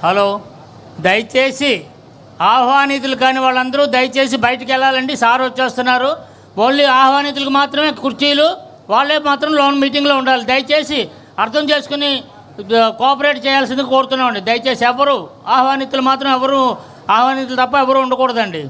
Hello, దయచేసి ఆహ్వానితులు కాని వాళ్ళందరూ దయచేసి బయటికి వెళ్ళాలండి. సార్ వచ్చేస్తున్నారు. ఓన్లీ ఆహ్వానితులకు మాత్రమే కుర్చీలు, వాళ్ళే మాత్రం లోన్ మీటింగ్లో ఉండాలి. దయచేసి అర్థం చేసుకుని కోఆపరేట్ చేయాల్సింది కోరుతున్నామండి. దయచేసి ఎవరు ఆహ్వానితులు మాత్రం ఆహ్వానితులు తప్ప ఎవరు ఉండకూడదండి.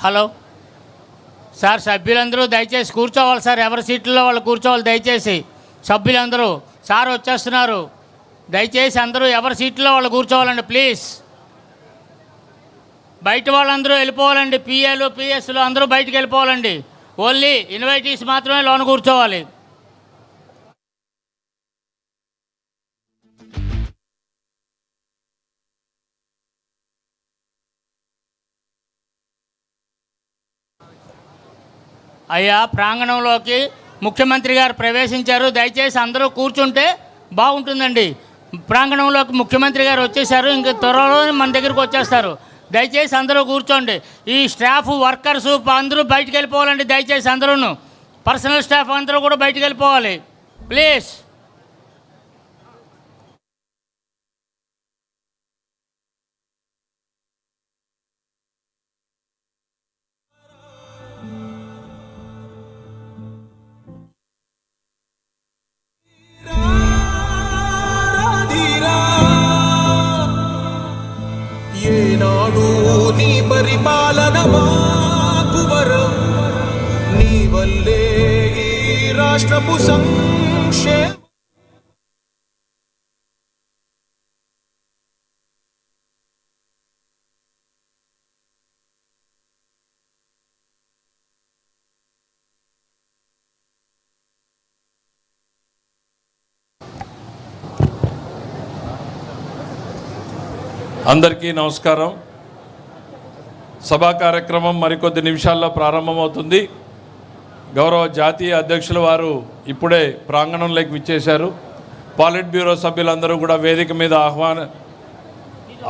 హలో సార్, సభ్యులందరూ దయచేసి కూర్చోవాలి సార్. ఎవరి సీట్లలో వాళ్ళు కూర్చోవాలి దయచేసి. సభ్యులందరూ సార్ వచ్చేస్తున్నారు. దయచేసి అందరూ ఎవరి సీట్లో వాళ్ళు కూర్చోవాలండి ప్లీజ్. బయట వాళ్ళందరూ వెళ్ళిపోవాలండి. పిఏలు పిఎస్లు అందరూ బయటికి వెళ్ళిపోవాలండి. ఓన్లీ ఇన్వైటీస్ మాత్రమే లోన కూర్చోవాలి. అయ్యా, ప్రాంగణంలోకి ముఖ్యమంత్రి గారు ప్రవేశించారు. దయచేసి అందరూ కూర్చుంటే బాగుంటుందండి. ప్రాంగణంలోకి ముఖ్యమంత్రి గారు వచ్చేసారు. ఇంక త్వరలో మన దగ్గరికి వచ్చేస్తారు. దయచేసి అందరూ కూర్చోండి. ఈ స్టాఫ్ వర్కర్స్ అందరూ బయటికి వెళ్ళిపోవాలండి. దయచేసి అందరూ పర్సనల్ స్టాఫ్ అందరూ కూడా బయటికి వెళ్ళిపోవాలి ప్లీజ్. నీ పరిపాలన మాకు వరం, నీ వల్లే ఈ రాష్ట్రపు సంక్షేమం. అందరికీ నమస్కారం. సభా కార్యక్రమం మరికొద్ది నిమిషాల్లో ప్రారంభమవుతుంది. గౌరవ జాతీయ అధ్యక్షుల వారు ఇప్పుడే ప్రాంగణంలోకి విచ్చేశారు. పాలిట్ బ్యూరో సభ్యులందరూ కూడా వేదిక మీద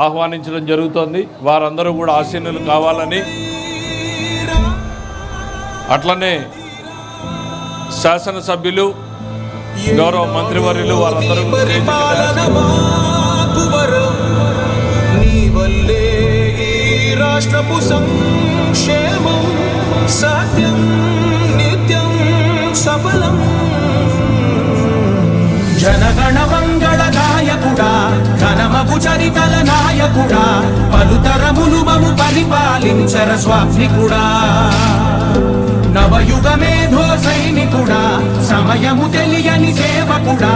ఆహ్వానించడం జరుగుతోంది. వారందరూ కూడా ఆసీనులు కావాలని, అట్లనే శాసనసభ్యులు, గౌరవ మంత్రివర్యులు వారందరూ రాష్ట్రపు సంక్షేమం సత్యం నిత్యం సఫలం. జనగణ మంగళ నాయకుడా, ఘనమగు చరితల నాయకుడా, పలుతరములు మము పరిపాలించర స్వాప్నికుడా. నవయుగ మేధో సైనికుడా, సమయము తెలియని సేవకుడా,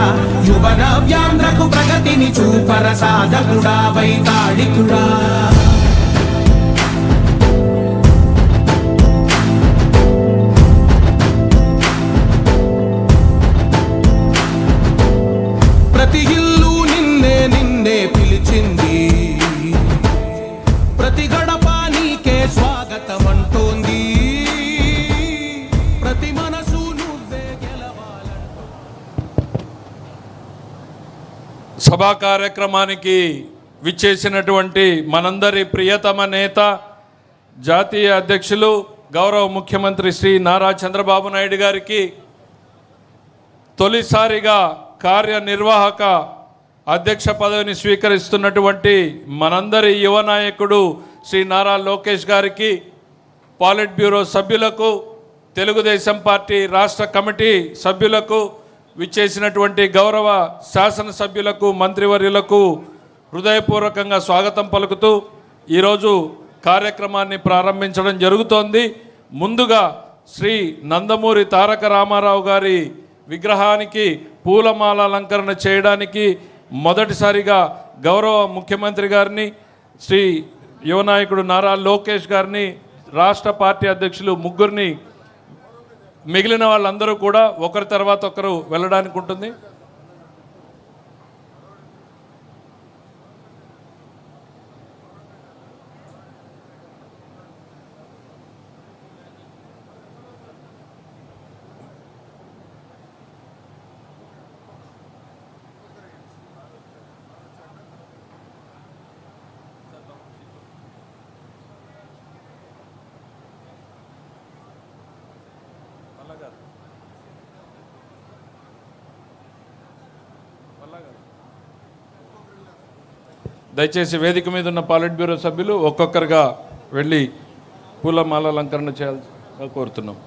యువన వ్యాంధ్రకు ప్రగతిని చూపర సాధకుడా, వైతాళికుడా. ప్రతి ఇల్లు నిన్నే నిన్నే పిలిచింది, ప్రతి గడప నీకే స్వాగతం అంటోంది, ప్రతి మనసు నువ్వే గెలవాలంటూ. సభా కార్యక్రమానికి విచ్చేసినటువంటి మనందరి ప్రియతమ నేత, జాతీయ అధ్యక్షులు, గౌరవ ముఖ్యమంత్రి శ్రీ నారా చంద్రబాబు నాయుడు గారికి తొలిసారిగా కార్యనిర్వాహక అధ్యక్ష పదవిని స్వీకరిస్తున్నటువంటి మనందరి యువ నాయకుడు శ్రీ నారా లోకేష్ గారికి, పాలిట్ బ్యూరో సభ్యులకు, తెలుగుదేశం పార్టీ రాష్ట్ర కమిటీ సభ్యులకు, విచ్చేసినటువంటి గౌరవ శాసనసభ్యులకు, మంత్రివర్యులకు హృదయపూర్వకంగా స్వాగతం పలుకుతూ ఈరోజు కార్యక్రమాన్ని ప్రారంభించడం జరుగుతోంది. ముందుగా శ్రీ నందమూరి తారక రామారావు గారి విగ్రహానికి పూలమాల అలంకరణ చేయడానికి మొదటిసారిగా గౌరవ ముఖ్యమంత్రి గారిని, శ్రీ యువ నాయకుడు నారా లోకేష్ గారిని, రాష్ట్ర పార్టీ అధ్యక్షులు ముగ్గురిని, మిగిలిన వాళ్ళందరూ కూడా ఒకరి తర్వాత ఒకరు వెళ్ళడానికి ఉంటుంది. దయచేసి వేదిక మీద ఉన్న పాలిట్ బ్యూరో సభ్యులు ఒక్కొక్కరుగా వెళ్ళి పూలమాల అలంకరణ చేయాల్సిందిగా కోరుతున్నాం.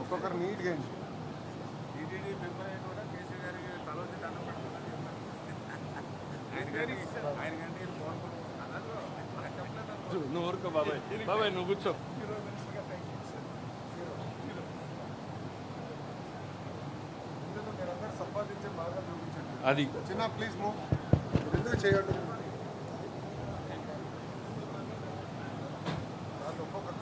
ఒక్కొక్కరు నీట్గా నువ్వు ఊరుకో బాబాయ్, బాబాయ్ నువ్వు కూర్చో. మీరందరూ సంపాదించే బాగా చూపించండి. అది చిన్న ప్లీజ్ మూవ్, ఎందుకు చేయడం ఒక్కొక్కరు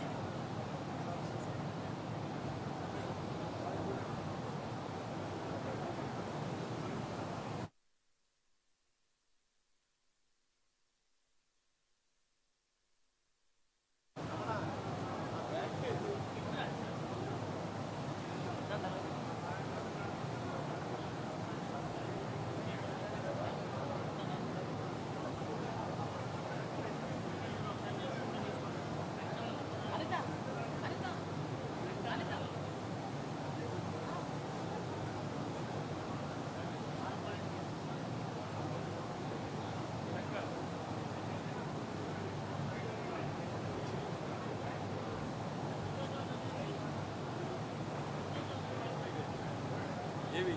ఏవి